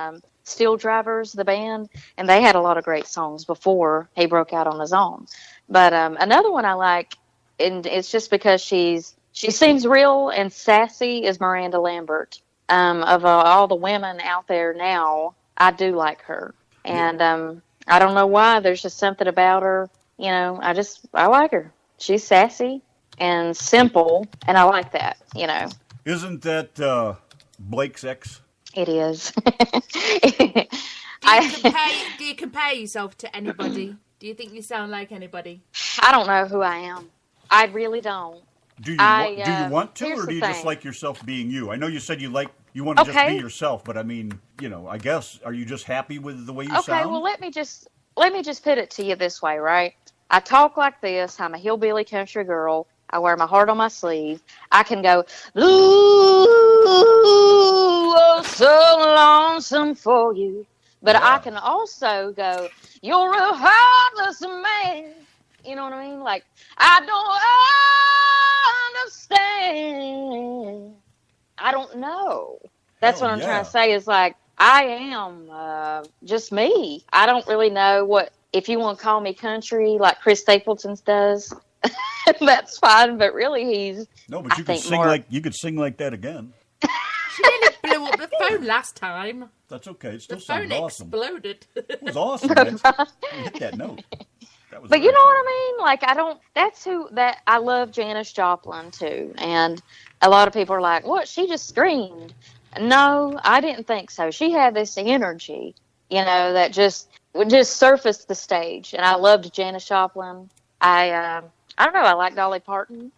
Steel Drivers, the band, and they had a lot of great songs before he broke out on his own. But another one I like, and it's just because she seems real and sassy, is Miranda Lambert. Of all the women out there now, I do like her. And I don't know why. There's just something about her. You know, I like her. She's sassy and simple, and I like that, you know. Isn't that Blake's ex? It is. Do you compare yourself to anybody? Do you think you sound like anybody? I don't know who I am. I really don't. Do you want to, here's or do you the just thing. like yourself being you? I know you said you want to just be yourself, but I mean, I guess, are you just happy with the way you sound? Okay, well, let me just put it to you this way, right? I talk like this. I'm a hillbilly country girl. I wear my heart on my sleeve. I can go, ooh, oh, so lonesome for you. But I can also go, you're a heartless man. You know what I mean? Like, I don't understand. I don't know. That's what I'm trying to say is like, I am just me. I don't really know if you want to call me country like Chris Stapleton does. that's fine. But really, he's No, but I you could think sing more- like you could sing like that again. She nearly blew up the phone last time. That's okay. It The still phone sounds awesome. exploded. It was awesome. Man. You hit that note. That was But you great. know what I mean? Like, I love Janis Joplin too. And a lot of people are like, what? She just screamed. No, I didn't think so. She had this energy, that just surfaced the stage. And I loved Janis Joplin. I don't know. I like Dolly Parton.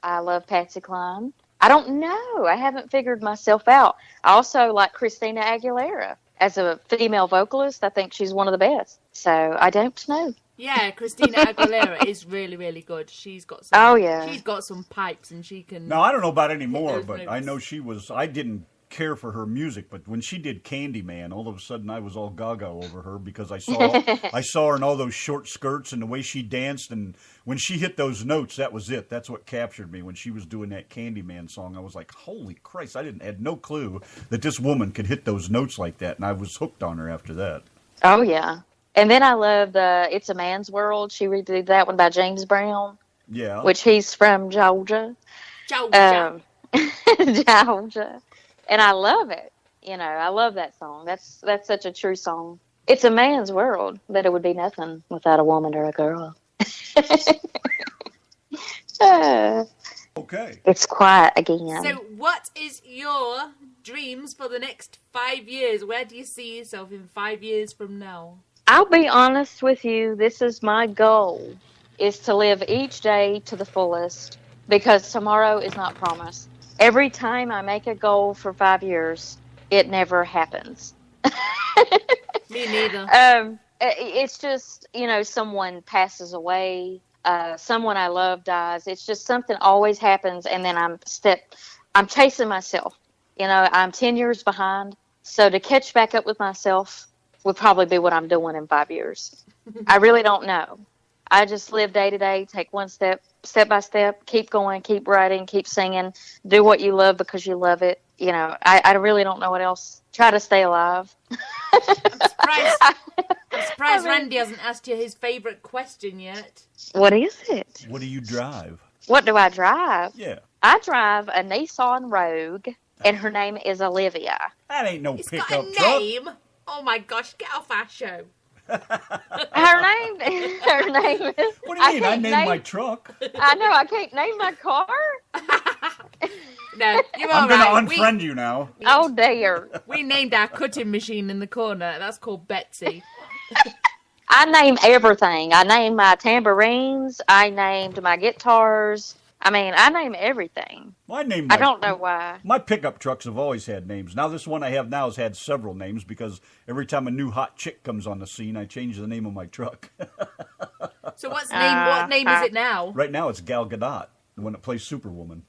I love Patsy Cline. I don't know. I haven't figured myself out. I also like Christina Aguilera. As a female vocalist, I think she's one of the best. So I don't know. Yeah, Christina Aguilera is really, really good. She's got some. Oh, yeah. She's got some pipes, and she can. Now, I don't know about anymore, those but notes. I know I didn't care for her music, but when she did Candyman, all of a sudden I was all gaga over her because I saw her in all those short skirts and the way she danced, and when she hit those notes, that was it. That's what captured me when she was doing that Candyman song. I was like, holy Christ, I had no clue that this woman could hit those notes like that, and I was hooked on her after that. Oh, yeah. And then I love the It's a Man's World. She redid that one by James Brown, Yeah. which he's from Georgia. Georgia. Georgia. And I love it. I love that song. That's such a true song. It's a man's world, but it would be nothing without a woman or a girl. Okay. It's quiet again. So, what is your dreams for the next 5 years? Where do you see yourself in 5 years from now? I'll be honest with you. This is my goal, is to live each day to the fullest, because tomorrow is not promised. Every time I make a goal for 5 years, it never happens. Me neither. It's just, someone passes away, someone I love dies. It's just something always happens, and then I'm chasing myself. I'm 10 years behind, so to catch back up with myself would probably be what I'm doing in 5 years. I really don't know. I just live day to day, take one step by step, keep going, keep writing, keep singing, do what you love because you love it. I really don't know what else. Try to stay alive. I'm surprised Randy hasn't asked you his favourite question yet. What is it? What do you drive? What do I drive? Yeah. I drive a Nissan Rogue, and her name is Olivia. That ain't no It's pickup got a truck. name. Oh my gosh, get off our show. Her name is... What do you mean? I named my truck. I know, I can't name my car. No, you're I'm all going right. to unfriend you now. Oh, dear. We named our cutting machine in the corner. That's called Betsy. I name everything. I named my tambourines. I named my guitars. I name everything. Well, I don't know why. My pickup trucks have always had names. Now, this one I have now has had several names because every time a new hot chick comes on the scene, I change the name of my truck. So what name is it now? Right now, it's Gal Gadot, the one that plays Superwoman.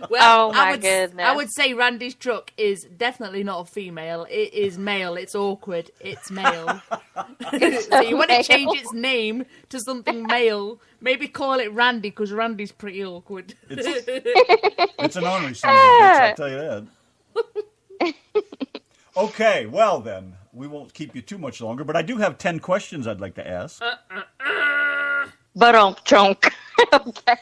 Well, Oh, my goodness. I would say Randy's truck is definitely not a female. It is male. It's awkward. It's male. So you want to change its name to something male. Maybe call it Randy because Randy's pretty awkward. It's an ornery son of a bitch, I'll tell you that. Okay, well then, we won't keep you too much longer, but I do have 10 questions I'd like to ask. But chunk. Okay.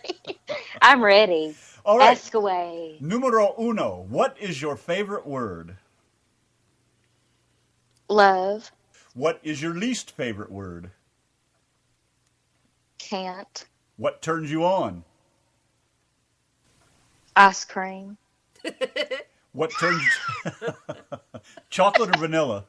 I'm ready. All right. Ask away. Numero uno, what is your favorite word? Love. What is your least favorite word? Can't. What turns you on? Ice cream. What turns... Chocolate or vanilla?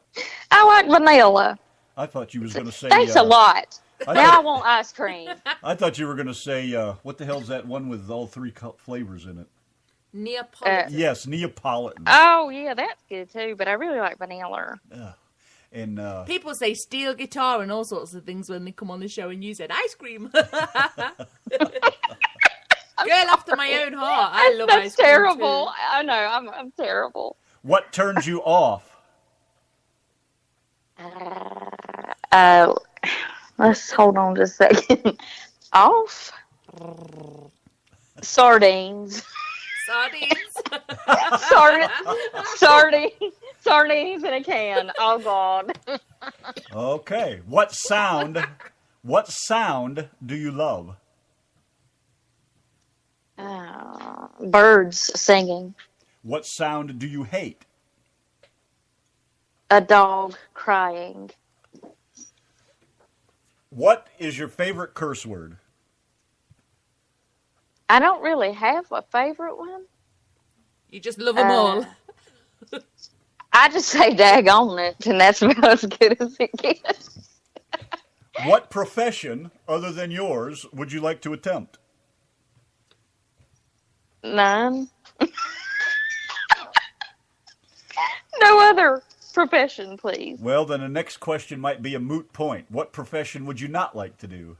I like vanilla. I thought you was going to say... Thanks a lot. I Now I thought, want ice cream. I thought you were going to say, what the hell's that one with all three flavors in it? Neapolitan. Yes, Neapolitan. Oh, yeah, that's good too, but I really like vanilla. And People say steel guitar and all sorts of things when they come on the show, and you said ice cream. Girl after my own heart. I love That's ice cream terrible. too. I know, I'm terrible. what turns you off? Let's hold on just a second. Off? Sardines. Sardines. Sardines in a can. Oh, God. Okay. What sound do you love? Birds singing. What sound do you hate? A dog crying. What is your favorite curse word? I don't really have a favorite one. You just love them all. I just say daggone it, and that's about as good as it gets. What profession, other than yours, would you like to attempt? None. No other profession, please. Well, then the next question might be a moot point. What profession would you not like to do?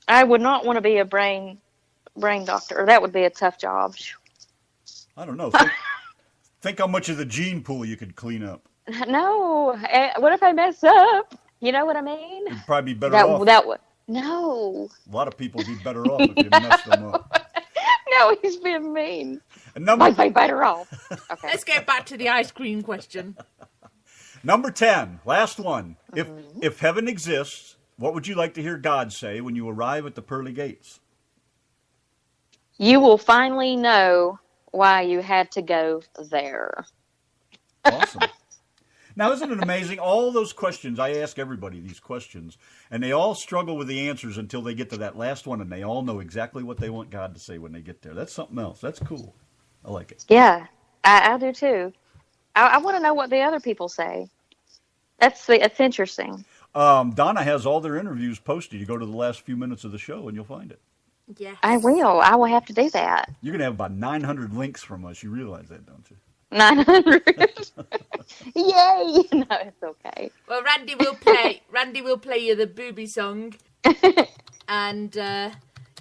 I would not want to be a brain doctor. That would be a tough job. I don't know. Think how much of the gene pool you could clean up. No. What if I mess up? You know what I mean? You'd probably be better off. No. A lot of people would be better off if you messed them up. No, he's being mean. Number... Might be better off. Okay. Let's get back to the ice cream question. Number 10, last one. If heaven exists, what would you like to hear God say when you arrive at the pearly gates? You will finally know why you had to go there. Awesome. Now, isn't it amazing? All those questions, I ask everybody these questions, and they all struggle with the answers until they get to that last one, and they all know exactly what they want God to say when they get there. That's something else. That's cool. I like it. Yeah, I do too. I want to know what the other people say. It's interesting. Donna has all their interviews posted. You go to the last few minutes of the show, and you'll find it. Yes. I will. I will have to do that. You're going to have about 900 links from us. You realize that, don't you? 900. Yay! No, it's okay. Well, Randy will play you the booby song, and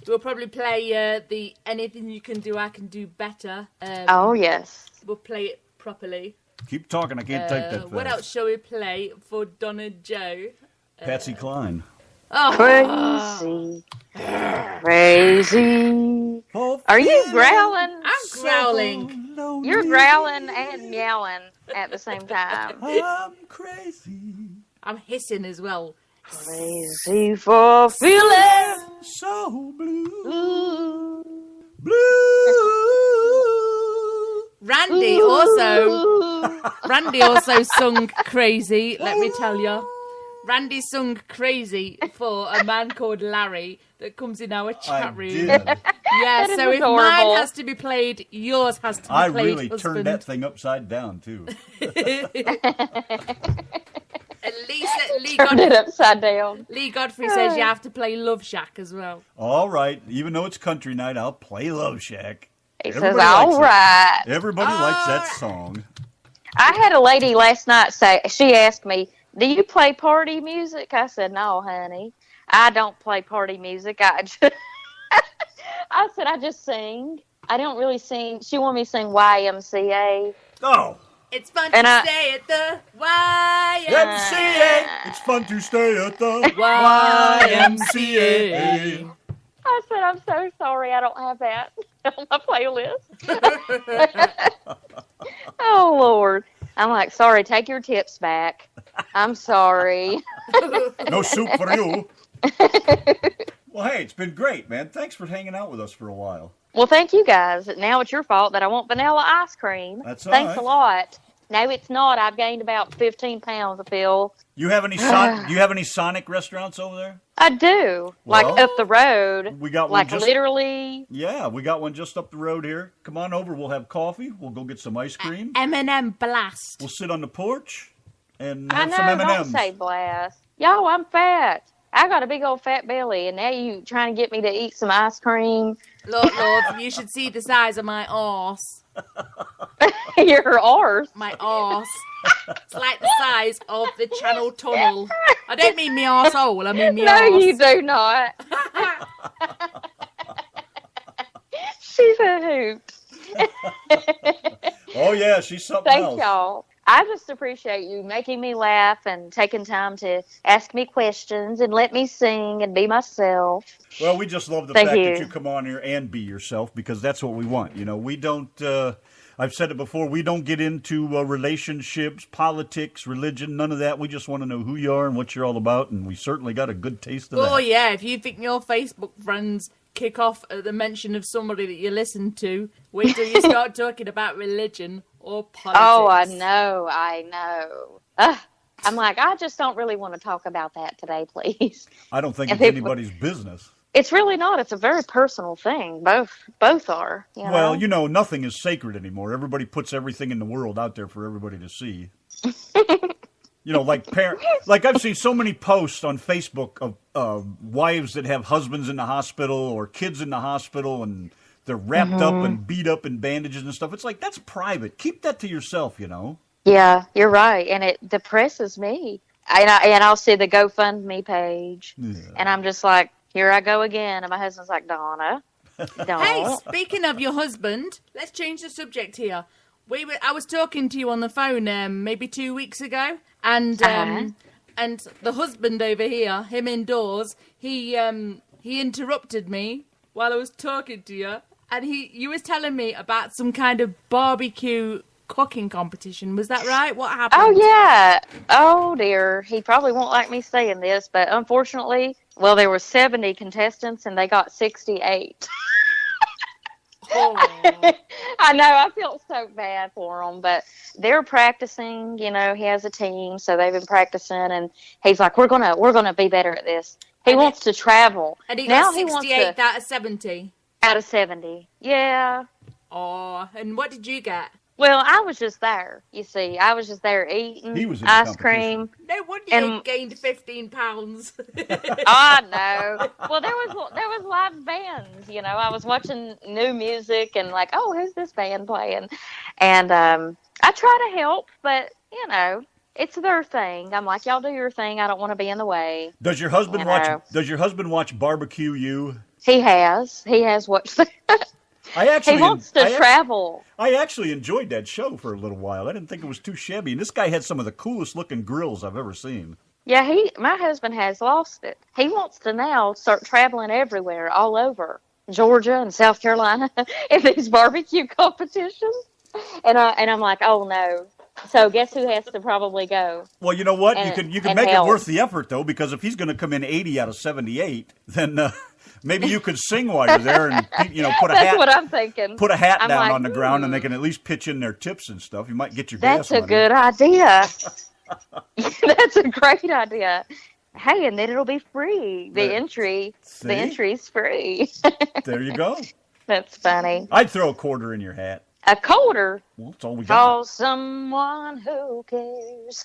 we'll probably play the "Anything You Can Do, I Can Do Better." Oh yes. We'll play it properly. Keep talking. I can't type that fast. What else shall we play for Donna Joe? Patsy Cline. Oh. Crazy. Are you growling? I'm growling. You're growling and meowing at the same time. I'm crazy. I'm hissing as well. Crazy for feeling So blue. blue. Blue. Randy also sung Crazy, let me tell you. Randy sung Crazy for a man called Larry that comes in our chat room. Did. Yeah, so if adorable. mine has to be played, yours has to be I played, really husband. turned that thing upside down, too. At least Turned it upside down. Lee Godfrey says you have to play Love Shack as well. All right. Even though it's country night, I'll play Love Shack. He Everybody says, all likes it. right. Everybody likes that song. I had a lady last night say, she asked me, do you play party music? I said, no, honey. I don't play party music. I said, I just sing. I don't really sing. She wanted me to sing YMCA. Oh. It's fun to stay at the YMCA. It's fun to stay at the YMCA. I said, I'm so sorry I don't have that on my playlist. Oh, Lord. I'm like, sorry, take your tips back. I'm sorry. No soup for you. Well, hey, it's been great, man. Thanks for hanging out with us for a while. Well, thank you guys. Now it's your fault that I want vanilla ice cream. That's all Thanks right. a lot. No, it's not. I've gained about 15 pounds, I feel. You have any Sonic restaurants over there? I do. Like Well, up the road. We got one like literally. Yeah, we got one just up the road here. Come on over. We'll have coffee. We'll go get some ice cream. M&M Blast. We'll sit on the porch and I have know, some don't M&Ms. say blast. Yo, I'm fat. I got a big old fat belly, and now you trying to get me to eat some ice cream. Lord, you should see the size of my arse. Your arse. My arse. It's like the size of the Channel Tunnel. I don't mean me arsehole, I mean me arse. No, you do not. She's a hoot. Oh, yeah, she's something else. Thank y'all. I just appreciate you making me laugh and taking time to ask me questions and let me sing and be myself. Well, we just love the Thank fact you. that you come on here and be yourself because that's what we want. You know, we don't. A I've said it before. We don't get into relationships, politics, religion, none of that. We just want to know who you are and what you're all about, and we certainly got a good taste of that. Oh, yeah, if you think your Facebook friends kick off at the mention of somebody that you listen to, wait till you start talking about religion or politics. Oh, I know. I'm like, I just don't really want to talk about that today, please. I don't think it's anybody's business. It's really not. It's a very personal thing. Both are. You know? Well, nothing is sacred anymore. Everybody puts everything in the world out there for everybody to see. Like I've seen so many posts on Facebook of wives that have husbands in the hospital or kids in the hospital, and they're wrapped up and beat up in bandages and stuff. It's like, that's private. Keep that to yourself, Yeah, you're right, and it depresses me. And I'll see the GoFundMe page, and I'm just like, here I go again. And my husband's like, Donna, don't. Hey, speaking of your husband, let's change the subject here. I was talking to you on the phone maybe 2 weeks ago, and the husband over here, him indoors, he interrupted me while I was talking to you, and you was telling me about some kind of barbecue cooking competition. Was that right? What happened? Oh, yeah. Oh, dear. He probably won't like me saying this, but unfortunately, there were 70 contestants, and they got 68. Oh. I know, I feel so bad for them, but they're practicing. He has a team, so they've been practicing, and he's like, we're gonna be better at this. He wants to travel. And he got 68 out of 70. Out of 70, yeah. Oh, and what did you get? Well, I was just there. You see, I was just there eating ice cream. No wonder you gained 15 pounds. Oh, no. Well, there was live bands. I was watching new music and like, oh, who's this band playing? And I try to help, but it's their thing. I'm like, y'all do your thing. I don't want to be in the way. Does your husband watch? Does your husband watch Barbecue You? He has watched that. He wants to travel. I actually enjoyed that show for a little while. I didn't think it was too shabby. And this guy had some of the coolest looking grills I've ever seen. Yeah, my husband has lost it. He wants to now start traveling everywhere, all over Georgia and South Carolina, in these barbecue competitions. And I'm like, oh no. So guess who has to probably go? Well, you know what? You can make it worth the effort though, because if he's going to come in 80 out of 78, then. Maybe you could sing while you're there and, put a hat. That's what I'm thinking. Put a hat down on the ground and they can at least pitch in their tips and stuff. You might get your gas money. That's a good idea. That's a great idea. Hey, and then it'll be free. The entry's free. There you go. That's funny. I'd throw a quarter in your hat. A quarter? Well, that's all we got. Call someone who cares.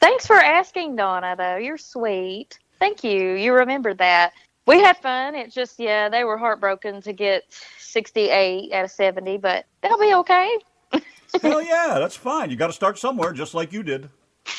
Thanks for asking, Donna, though. You're sweet. Thank you. You remembered that. We had fun. It's just, they were heartbroken to get 68 out of 70, but they'll be okay. Hell yeah, that's fine. You got to start somewhere, just like you did.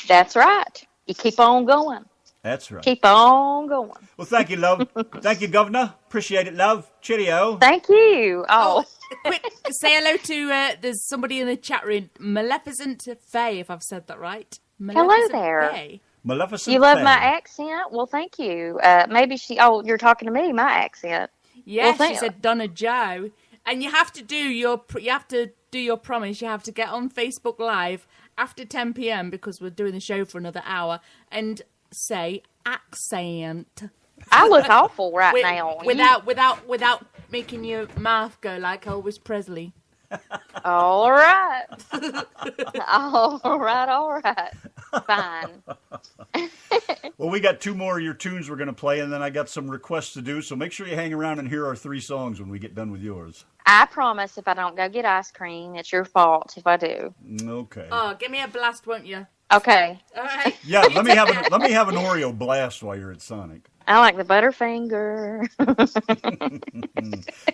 That's right. You keep on going. That's right. Keep on going. Well, thank you, love. Thank you, Governor. Appreciate it, love. Cheerio. Thank you. Oh. Quick, say hello to, there's somebody in the chat room, Maleficent Faye, if I've said that right. Hello there. Faye. Maleficent You love Faye. my accent? Well, thank you. Maybe you're talking to me, my accent. Yes, she said Donna Joe. And you have to do your promise. You have to get on Facebook Live after 10 p.m. because we're doing the show for another hour and say accent. I look awful now. Without making your mouth go like Elvis Presley. All right. All right. Fine. Well, we got 2 more of your tunes we're going to play, and then I got some requests to do, so make sure you hang around and hear our 3 songs when we get done with yours. I promise if I don't go get ice cream, it's your fault if I do. Okay. Oh, give me a blast, won't you? Okay. All right. Yeah, let me have an Oreo blast while you're at Sonic. I like the Butterfinger.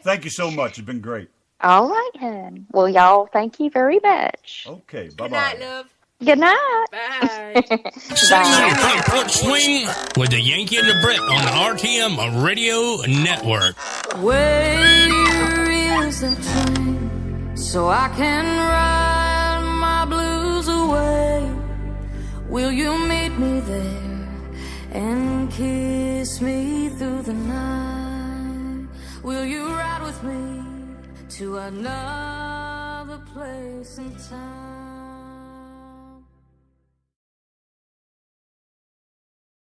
Thank you so much. It's been great. All right, hon. Well, y'all, thank you very much. Okay, bye-bye. Good night, love. Good night. Bye. Sitting on the front porch swing with the Yankee and the Brit on the RTM Radio Network. Where is the train so I can ride my blues away? Will you meet me there and kiss me through the night? Will you ride with me to another place and time.